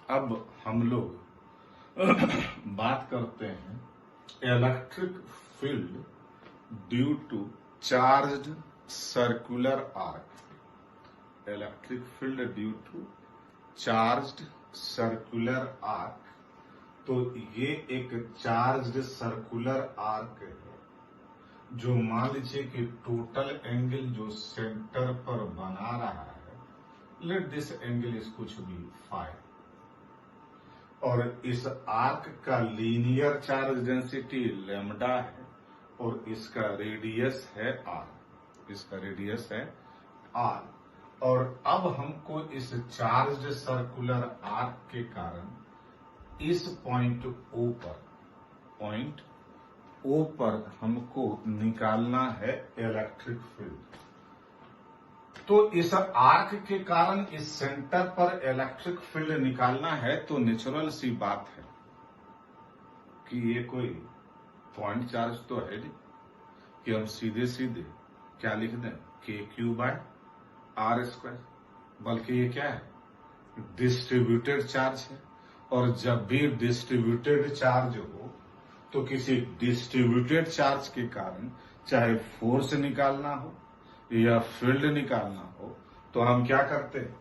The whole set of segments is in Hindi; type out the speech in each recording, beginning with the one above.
अब हम लोग बात करते हैं electric field due to charged circular arc. Electric field due to charged circular arc. तो ये एक चार्ज्ड सर्कुलर आर्क है जो मान लीजिए कि टोटल एंगल जो सेंटर पर बना रहा है, लेट दिस एंगल इज कुछ भी फाई, और इस आर्क का लीनियर चार्ज डेंसिटी लैम्डा है और इसका रेडियस है आर। इसका रेडियस है आर। और अब हमको इस चार्ज सर्कुलर आर्क के कारण इस पॉइंट ओ पर हमको निकालना है इलेक्ट्रिक फील्ड। तो इस आर्क के कारण इस सेंटर पर इलेक्ट्रिक फील्ड निकालना है, तो नेचुरल सी बात है कि ये कोई पॉइंट चार्ज तो है नहीं कि हम सीधे सीधे क्या लिख दें KQ/R², बल्कि ये क्या है, डिस्ट्रीब्यूटेड चार्ज है। और जब भी डिस्ट्रीब्यूटेड चार्ज हो तो किसी डिस्ट्रीब्यूटेड चार्ज के कारण चाहे फोर्स निकालना हो या फील्ड निकालना हो तो हम क्या करते हैं,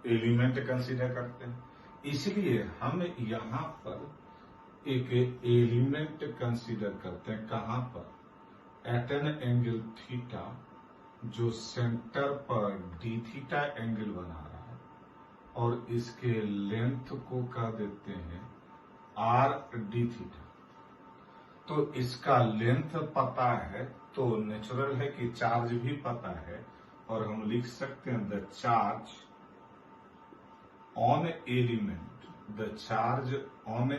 एलिमेंट कंसीडर करते हैं। इसलिए हम यहां पर एक एलिमेंट कंसीडर करते हैं। कहां पर? एट एन एंगल थीटा जो सेंटर पर डी थीटा एंगल बना रहा है और इसके लेंथ को कह देते हैं आर डी थीटा। तो इसका लेंथ पता है तो नेचुरल है कि चार्ज भी पता है, और हम लिख सकते हैं the charge on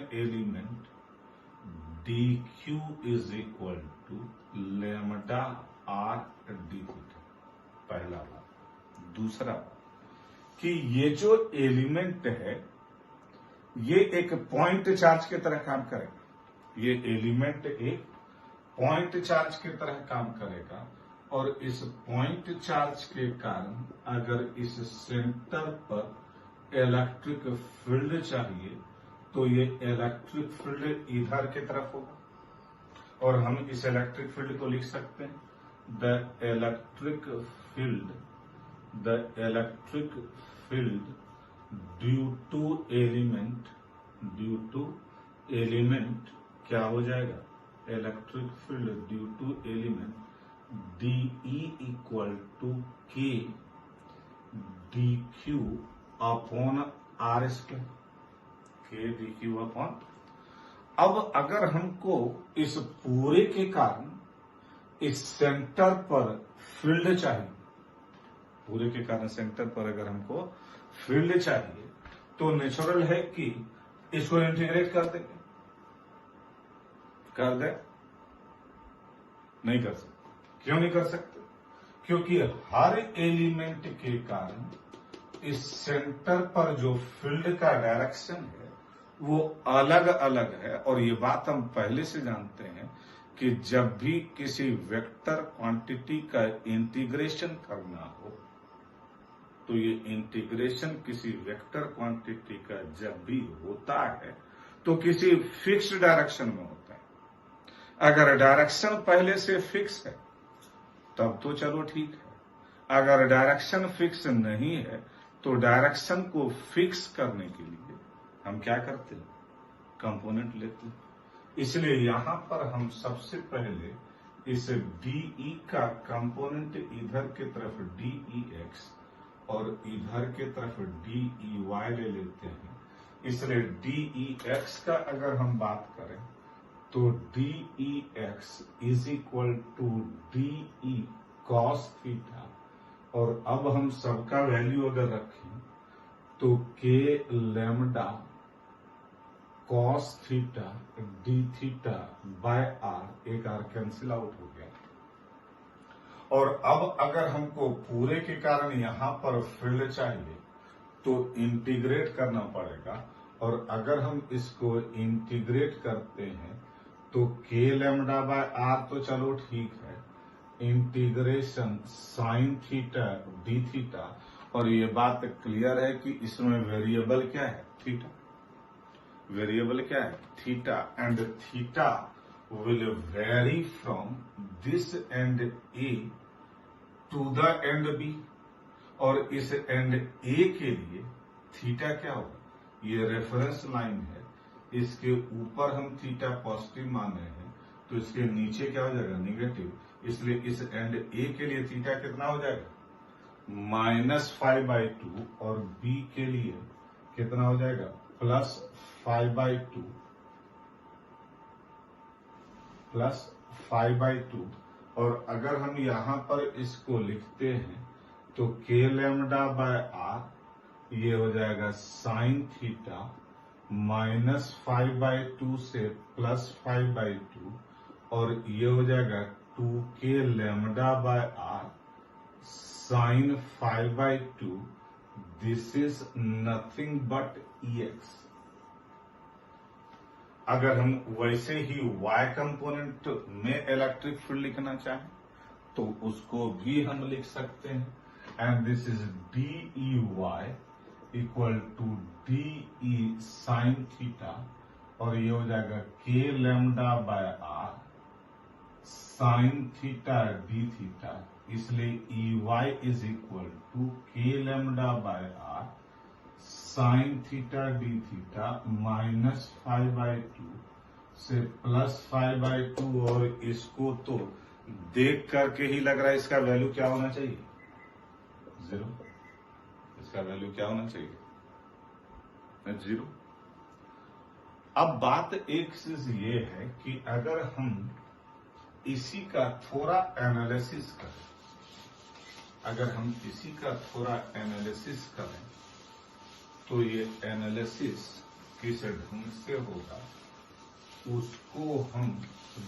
element dq is equal to lambda R D theta. पहला बात। दूसरा कि ये जो एलिमेंट है ये एक पॉइंट चार्ज की तरह काम करेगा। ये एलिमेंट एक पॉइंट चार्ज की तरह काम करेगा, और इस पॉइंट चार्ज के कारण अगर इस सेंटर पर इलेक्ट्रिक फील्ड चाहिए तो ये इलेक्ट्रिक फील्ड इधर की तरफ होगा, और हम इस इलेक्ट्रिक फील्ड को लिख सकते हैं the electric field due to element क्या हो जाएगा, electric field due to element DE equal to K DQ upon R²। K DQ upon. अब अगर हमको इस पूरे के कारण इस सेंटर पर फील्ड चाहिए, पूरे के कारण सेंटर पर अगर हमको फील्ड चाहिए तो नेचुरल है कि इसको इंटीग्रेट कर देंगे। कर दे? नहीं कर सकते। क्यों नहीं कर सकते? क्योंकि हर एलिमेंट के कारण इस सेंटर पर जो फील्ड का डायरेक्शन है वो अलग अलग है। और ये बात हम पहले से जानते हैं कि जब भी किसी वेक्टर क्वांटिटी का इंटीग्रेशन करना हो तो ये इंटीग्रेशन किसी वेक्टर क्वांटिटी का जब भी होता है तो किसी फिक्स्ड डायरेक्शन में होता है। अगर डायरेक्शन पहले से फिक्स है तब तो चलो ठीक है। अगर डायरेक्शन फिक्स नहीं है तो डायरेक्शन को फिक्स करने के लिए हम क्या करते हैं, कंपोनेंट लेते हैं। इसलिए यहां पर हम सबसे पहले इस DE का कंपोनेंट इधर की तरफ DEX और इधर की तरफ DEY ले लेते हैं। इसलिए DEX का अगर हम बात करें तो DEX is equal to DE cos theta, और अब हम सबका वैल्यू अगर रखें तो K lambda cos theta d theta by R, एक R कैंसिल आउट हो गया। और अब अगर हमको पूरे के कारण यहां पर फील्ड चाहिए तो इंटीग्रेट करना पड़ेगा, और अगर हम इसको इंटीग्रेट करते हैं तो K लैम्डा बाय R तो चलो ठीक है, integration sine theta D theta, और ये बात क्लियर है कि इसमें वेरिएबल क्या है? थीटा। वेरिएबल क्या है? Theta. And theta will vary from this end A to the end B, और इस एंड ए के लिए थीटा क्या होगा? ये रेफरेंस लाइन है, इसके ऊपर हम थीटा पॉजिटिव मान रहे हैं, तो इसके नीचे क्या हो जाएगा? निगेटिव। इसलिए इस एंड ए के लिए थीटा कितना हो जाएगा? -5/2, और बी के लिए कितना हो जाएगा? +5/2, +5/2। और अगर हम यहां पर इसको लिखते हैं तो k λ/r ये हो जाएगा साइन थीटा -5/2 से +5/2, और ये हो जाएगा 2k λ/r sine 5/2। This is nothing but EX। अगर हम वैसे ही y कंपोनेंट में इलेक्ट्रिक फील्ड लिखना चाहें तो उसको भी हम लिख सकते हैं, and this is DEY equal to DE sine theta, और ये हो जाएगा k λ/r sine theta d theta. इसलिए EY is equal to k λ/r sine theta d theta -5/2 से +5/2, और इसको तो देख करके ही लग रहा है इसका वैल्यू क्या होना चाहिए? 0। इसका वैल्यू क्या होना चाहिए? 0। अब बात एक चीज ये है कि अगर हम इसी का थोड़ा एनालिसिस करें, अगर हम इसी का थोड़ा एनालिसिस करें तो ये एनालिसिस किस ढंग से होगा उसको हम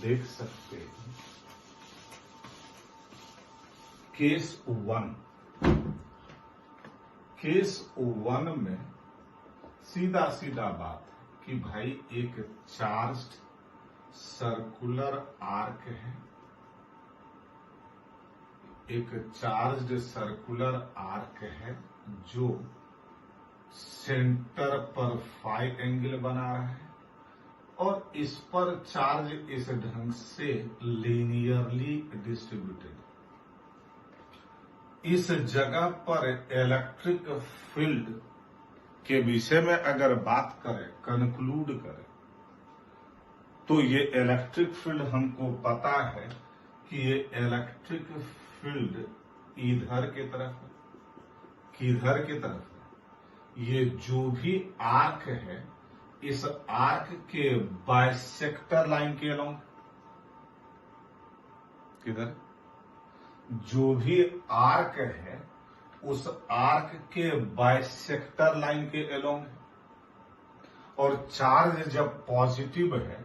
देख सकते हैं। केस 1 में सीधा सीधा बात है कि भाई एक चार्ज्ड सर्कुलर आर्क है, एक चार्ज्ड सर्कुलर आर्क है जो सेंटर पर फाई एंगल बना रहा है, और इस पर चार्ज इस ढंग से लीनियरली डिस्ट्रीब्यूटेड। इस जगह पर इलेक्ट्रिक फील्ड के विषय में अगर बात करें, कंक्लूड करें, तो ये इलेक्ट्रिक फील्ड हमको पता है कि ये इलेक्ट्रिक फील्ड इधर की तरफ है, किधर की तरफ है? ये जो भी आर्क है, इस आर्क के बाइसेक्टर लाइन के अलोंग, किधर? जो भी आर्क है उस आर्क के बाइसेक्टर लाइन के अलोंग है, और चार्ज जब पॉजिटिव है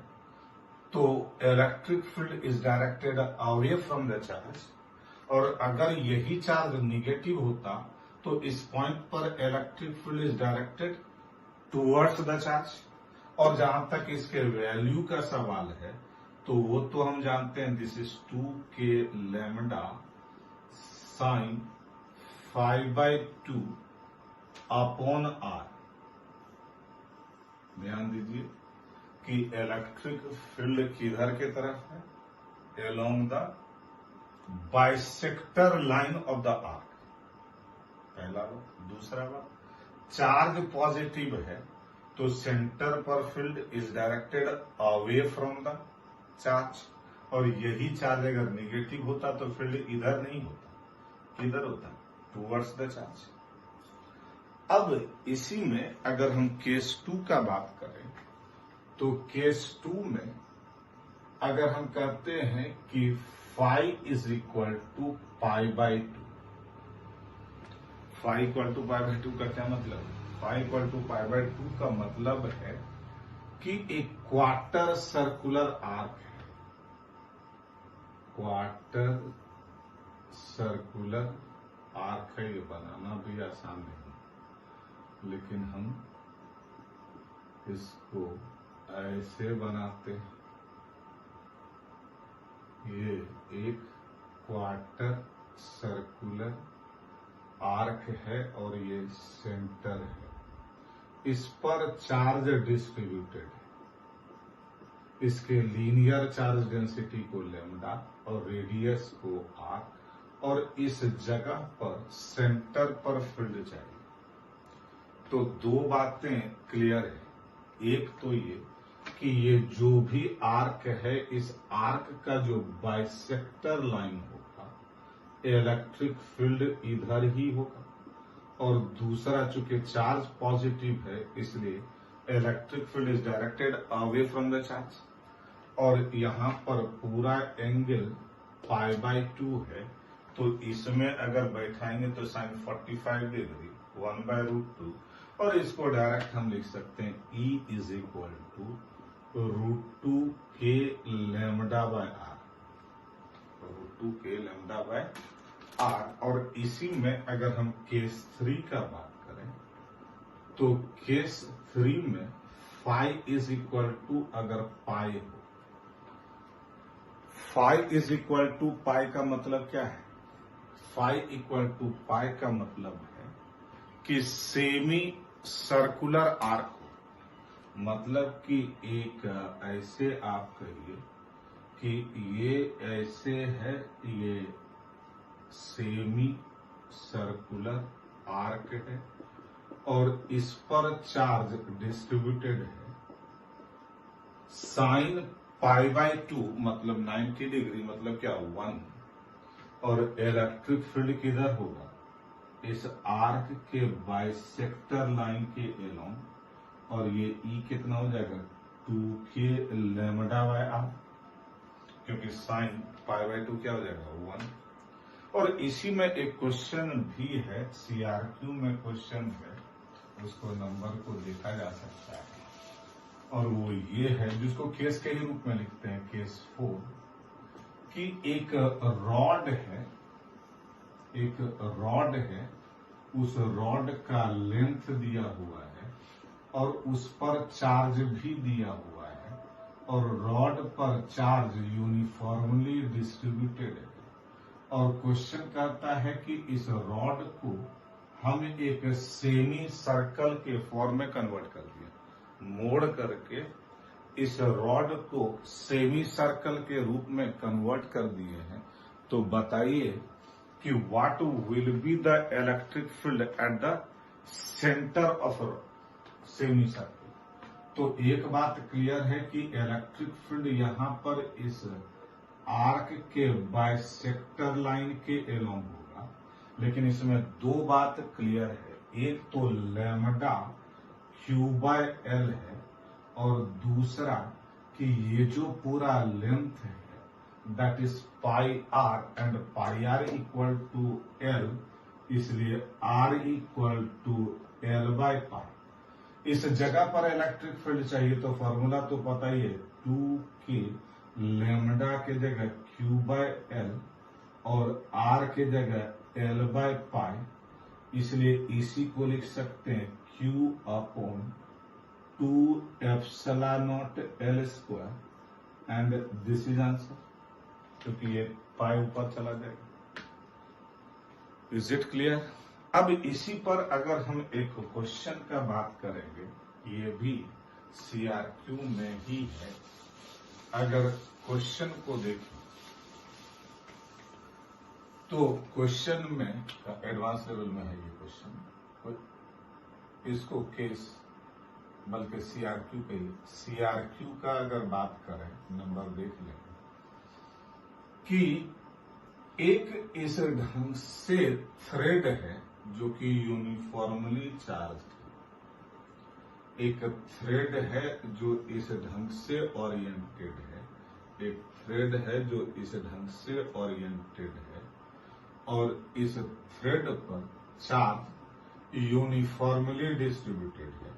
तो electric field is directed away from the charge, और अगर यही चार्ज निगेटिव होता तो इस पॉइंट पर electric field is directed towards the charge. और जहां तक इसके वैल्यू का सवाल है तो वो तो हम जानते हैं, this is 2k λ sine 5/2 upon r। ध्यान दीजिए कि इलेक्ट्रिक फील्ड किधर की तरफ है? Along the bisector line of the arc. पहला बात। दूसरा बात, चार्ज पॉजिटिव है तो सेंटर पर field is directed away from the charge, और यही चार्ज अगर निगेटिव होता तो फील्ड इधर नहीं होता, किधर होता? Towards the charge. अब इसी में अगर हम केस 2 का बात करें तो केस 2 में अगर हम कहते हैं कि phi is equal to π/2, phi equal to π/2 का क्या मतलब? फाई इक्वल टू π/2 का मतलब है कि एक क्वार्टर सर्कुलर आर्क है, क्वार्टर सर्कुलर आर्क है। ये बनाना भी आसान नहीं, लेकिन हम इसको ऐसे बनाते हैं। ये एक क्वार्टर सर्कुलर आर्क है और ये सेंटर है, इस पर चार्ज डिस्ट्रीब्यूटेड है। इसके लीनियर चार्ज डेंसिटी को लैम्डा और रेडियस को आर, और इस जगह पर सेंटर पर फील्ड चाहिए। तो दो बातें क्लियर है। एक तो ये कि ये जो भी आर्क है, इस आर्क का जो बाइसेक्टर लाइन होगा, इलेक्ट्रिक फील्ड इधर ही होगा, और दूसरा चूंकि चार्ज पॉजिटिव है इसलिए electric field is directed away from the charge, और यहां पर पूरा एंगल π/2 है। तो इसमें अगर बैठाएंगे तो sin 45 डिग्री 1/√2, और इसको डायरेक्ट हम लिख सकते हैं E is equal to √2 k λ/r, √2 k λ/r। और इसी में अगर हम केस 3 का बात करें तो केस 3 में फाई इज इक्वल टू अगर पाई हो, फाई इज इक्वल टू पाई का मतलब क्या है? फाई इक्वल टू पाई का मतलब है कि सेमी सर्कुलर आर्क हो, मतलब कि एक ऐसे आप कहिए कि ये ऐसे है, ये सेमी सर्कुलर आर्क है और इस पर चार्ज डिस्ट्रीब्यूटेड है। साइन π/2 मतलब 90 डिग्री, मतलब क्या 1, और इलेक्ट्रिक फील्ड किधर होगा? इस आर्क के बाइसेक्टर लाइन के एलोंग, और ये E कितना हो जाएगा 2k λ/r, क्योंकि साइन π/2 क्या हो जाएगा 1। और इसी में एक क्वेश्चन भी है, CRQ में क्वेश्चन है, उसको नंबर को देखा जा सकता है, और वो ये है जिसको केस के ही रूप में लिखते हैं, केस 4, कि एक रॉड है, एक रॉड है, उस रॉड का लेंथ दिया हुआ है और उस पर चार्ज भी दिया हुआ है, और रॉड पर चार्ज यूनिफॉर्मली डिस्ट्रीब्यूटेड है, और क्वेश्चन कहता है कि इस रॉड को हम एक सेमी सर्कल के फॉर्म में कन्वर्ट कर दिया, मोड़ करके इस रॉड को सेमी सर्कल के रूप में कन्वर्ट कर दिए हैं। तो बताइए कि what will be the electric field at the centre of semi circle. तो एक बात क्लियर है कि इलेक्ट्रिक फील्ड यहां पर इस आर्क के बाइसेक्टर लाइन के एलोंग होगा, लेकिन इसमें दो बात क्लियर है। एक तो लैम्डा Q/L है, और दूसरा कि ये जो पूरा लेंथ है that is πr, and πr equal to L, इसलिए R इक्वल टू L/π। इस जगह पर इलेक्ट्रिक फील्ड चाहिए तो फॉर्मूला तो पता ही है, 2k लैम्डा के जगह Q/L और R के जगह L/π, इसलिए इसी को लिख सकते हैं Q/2ε0L², and this is answer, क्योंकि ये पाई ऊपर चला जाएगा। Is it clear? अब इसी पर अगर हम एक क्वेश्चन का बात करेंगे, ये भी CRQ में ही है। अगर क्वेश्चन को देखें तो क्वेश्चन में एडवांस लेवल में है ये क्वेश्चन, इसको केस बल्कि CRQ पे, CRQ का अगर बात करें, नंबर देख लें कि एक इस ढंग से थ्रेड है जो कि यूनिफॉर्मली चार्ज है, एक थ्रेड है जो इस ढंग से ओरिएंटेड है, एक थ्रेड है जो इस ढंग से ओरिएंटेड है, और इस थ्रेड पर चार्ज यूनिफॉर्मली डिस्ट्रीब्यूटेड है,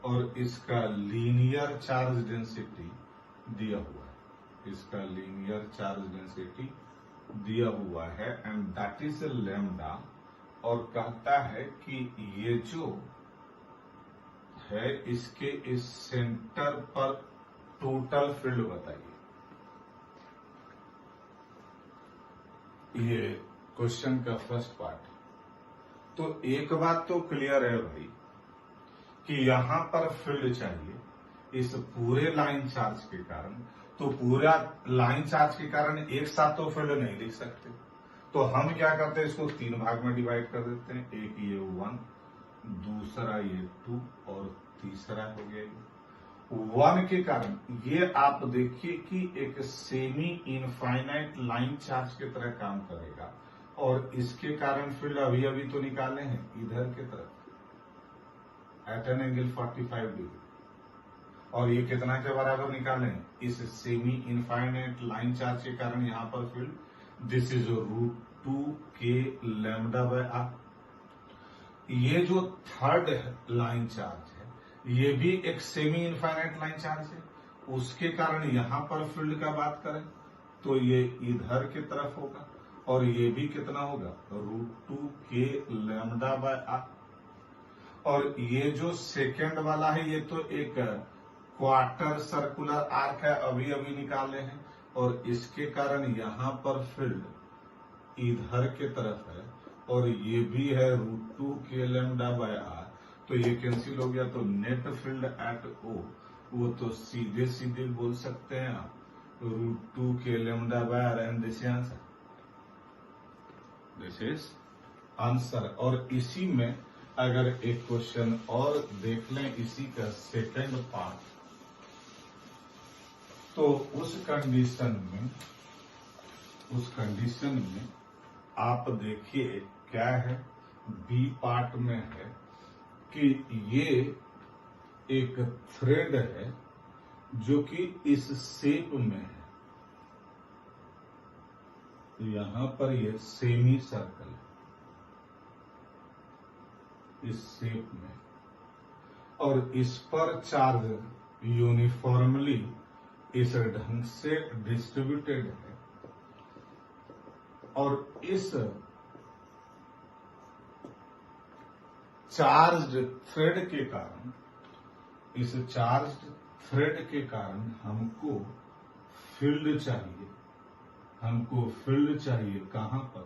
और इसका लीनियर चार्ज डेंसिटी दिया हुआ है, इसका लीनियर चार्ज डेंसिटी दिया हुआ है, एंड दैट इज लैम्डा। और कहता है कि ये जो है इसके इस सेंटर पर टोटल फील्ड बताइए। ये क्वेश्चन का फर्स्ट पार्ट है। तो एक बात तो क्लियर है भाई कि यहां पर फील्ड चाहिए इस पूरे लाइन चार्ज के कारण, तो पूरा लाइन चार्ज के कारण एक साथ तो फील्ड नहीं लिख सकते, तो हम क्या करते हैं, इसको 3 भाग में डिवाइड कर देते हैं। एक ये 1, दूसरा ये 2 और तीसरा हो गया ये 1 के कारण ये आप देखिए कि एक सेमी इनफाइनाइट लाइन चार्ज की तरह काम करेगा, और इसके कारण फील्ड अभी अभी तो निकाले हैं इधर की तरफ एट एन एंगल 45 डिग्री, और ये कितना के बराबर निकाले हैं, इस सेमी इनफाइनाइट लाइन चार्ज के कारण यहां पर field this is √2k λ/r। ये जो थर्ड लाइन चार्ज है ये भी एक सेमी इनफाइनाइट लाइन चार्ज है, उसके कारण यहां पर फील्ड का बात करें तो ये इधर की तरफ होगा, और ये भी कितना होगा √2k λ/r। और ये जो सेकेंड वाला है ये तो एक क्वार्टर सर्कुलर आर्क है, अभी अभी निकाले हैं, और इसके कारण यहां पर फील्ड इधर के तरफ है, और ये भी है √2k λ/r, तो ये कैंसिल हो गया, तो नेट फील्ड एट O वो तो सीधे सीधे बोल सकते हैं आप √2k λ/r, and this answer, this is answer. और इसी में अगर एक क्वेश्चन और देख लें इसी का सेकंड पार्ट, तो उस कंडीशन में आप देखिए क्या है, बी पार्ट में है कि ये एक थ्रेड है जो कि इस शेप में है, यहां पर ये सेमी सर्कल है इस शेप में, और इस पर चार्ज यूनिफॉर्मली इस ढंग से डिस्ट्रीब्यूटेड है, और इस चार्ज थ्रेड के कारण, इस चार्ज थ्रेड के कारण हमको फील्ड चाहिए कहां पर,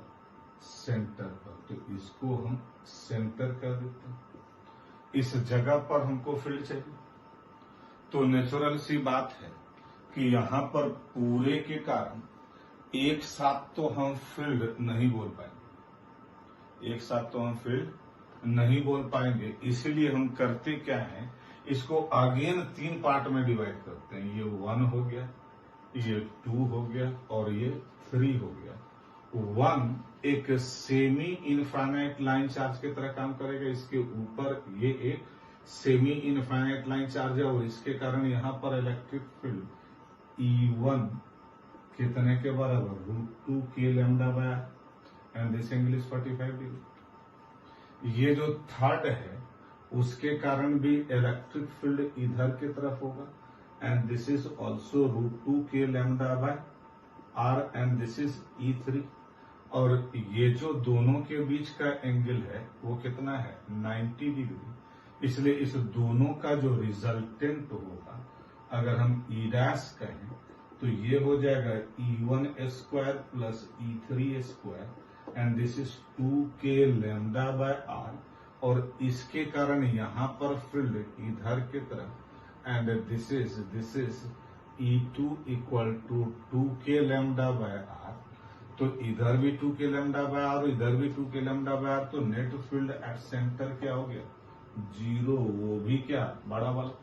सेंटर पर, तो इसको हम सेंटर कर देते हैं, इस जगह पर हमको फील्ड चाहिए। तो नेचुरल सी बात है कि यहां पर पूरे के कारण एक साथ तो हम फील्ड नहीं बोल पाएंगे, इसीलिए हम करते क्या है, इसको अगेन 3 पार्ट में डिवाइड करते हैं। ये 1 हो गया, ये 2 हो गया, और ये 3 हो गया। 1 एक सेमी इनफाइनाइट लाइन चार्ज की तरह काम करेगा, इसके ऊपर ये एक सेमी इनफाइनाइट लाइन चार्ज है, और इसके कारण यहां पर इलेक्ट्रिक फील्ड E1 कितने के बराबर √2k λ/r, and this angle is 45 degree. ये जो थर्ड है उसके कारण भी इलेक्ट्रिक फील्ड इधर की तरफ होगा, and this is also √2k λ/r, and this is E3। और ये जो दोनों के बीच का एंगल है वो कितना है 90 डिग्री, इसलिए इस दोनों का जो रिजल्टेंट होगा, अगर हम E' कहें तो ये हो जाएगा E1² plus E3², and this is 2k λ/r, और इसके कारण यहां पर फील्ड इधर की तरफ, and this is E2 equal to 2k λ/r, तो इधर भी 2k λ/r और इधर भी 2k λ/r, तो नेट फील्ड एट सेंटर क्या हो गया 0, वो भी क्या बड़ा वाला,